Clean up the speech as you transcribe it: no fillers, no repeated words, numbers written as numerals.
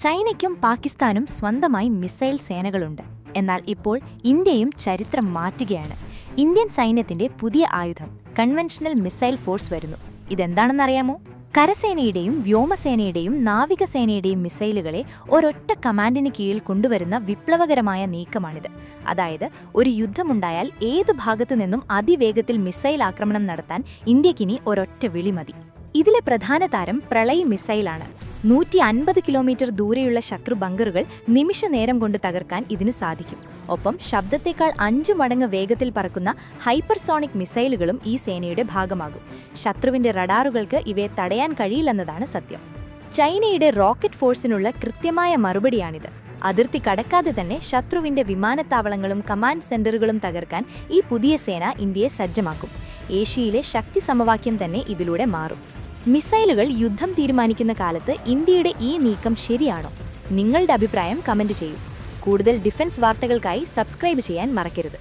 ചൈനയ്ക്കും പാകിസ്ഥാനും സ്വന്തമായി മിസൈൽ സേനകളുണ്ട്. എന്നാൽ ഇപ്പോൾ ഇന്ത്യയും ചരിത്രം മാറ്റുകയാണ്. ഇന്ത്യൻ സൈന്യത്തിന്റെ പുതിയ ആയുധം കൺവെൻഷണൽ മിസൈൽ ഫോഴ്സ് വരുന്നു. ഇതെന്താണെന്നറിയാമോ? കരസേനയുടെയും വ്യോമസേനയുടെയും നാവികസേനയുടെയും മിസൈലുകളെ ഒരൊറ്റ കമാൻഡിന് കീഴിൽ കൊണ്ടുവരുന്ന വിപ്ലവകരമായ നീക്കമാണിത്. അതായത്, ഒരു യുദ്ധമുണ്ടായാൽ ഏത് ഭാഗത്തു നിന്നും അതിവേഗത്തിൽ മിസൈൽ ആക്രമണം നടത്താൻ ഇന്ത്യക്കിനി ഒരൊറ്റ വിളി മതി. ഇതിലെ പ്രധാന താരം പ്രളയ് മിസൈലാണ്. 150 കിലോമീറ്റർ ദൂരെയുള്ള ശത്രു ബങ്കറുകൾ നിമിഷനേരം കൊണ്ട് തകർക്കാൻ ഇതിന് സാധിക്കും. ഒപ്പം ശബ്ദത്തേക്കാൾ 5 മടങ്ങ് വേഗത്തിൽ പറക്കുന്ന ഹൈപ്പർസോണിക് മിസൈലുകളും ഈ സേനയുടെ ഭാഗമാകും. ശത്രുവിന്റെ റഡാറുകൾക്ക് ഇവയെ തടയാൻ കഴിയില്ലെന്നതാണ് സത്യം. ചൈനയുടെ റോക്കറ്റ് ഫോഴ്സിനുള്ള കൃത്യമായ മറുപടിയാണിത്. അതിർത്തി കടക്കാതെ തന്നെ ശത്രുവിന്റെ വിമാനത്താവളങ്ങളും കമാൻഡ് സെന്ററുകളും തകർക്കാൻ ഈ പുതിയ സേന ഇന്ത്യയെ സജ്ജമാക്കും. ഏഷ്യയിലെ ശക്തി സമവാക്യം തന്നെ ഇതിലൂടെ മാറും. മിസൈലുകൾ യുദ്ധം തീരുമാനിക്കുന്ന കാലത്ത് ഇന്ത്യയുടെ ഈ നീക്കം ശരിയാണോ? നിങ്ങളുടെ അഭിപ്രായം കമന്റ് ചെയ്യൂ. കൂടുതൽ ഡിഫൻസ് വാർത്തകൾക്കായി സബ്സ്ക്രൈബ് ചെയ്യാൻ മറക്കരുത്.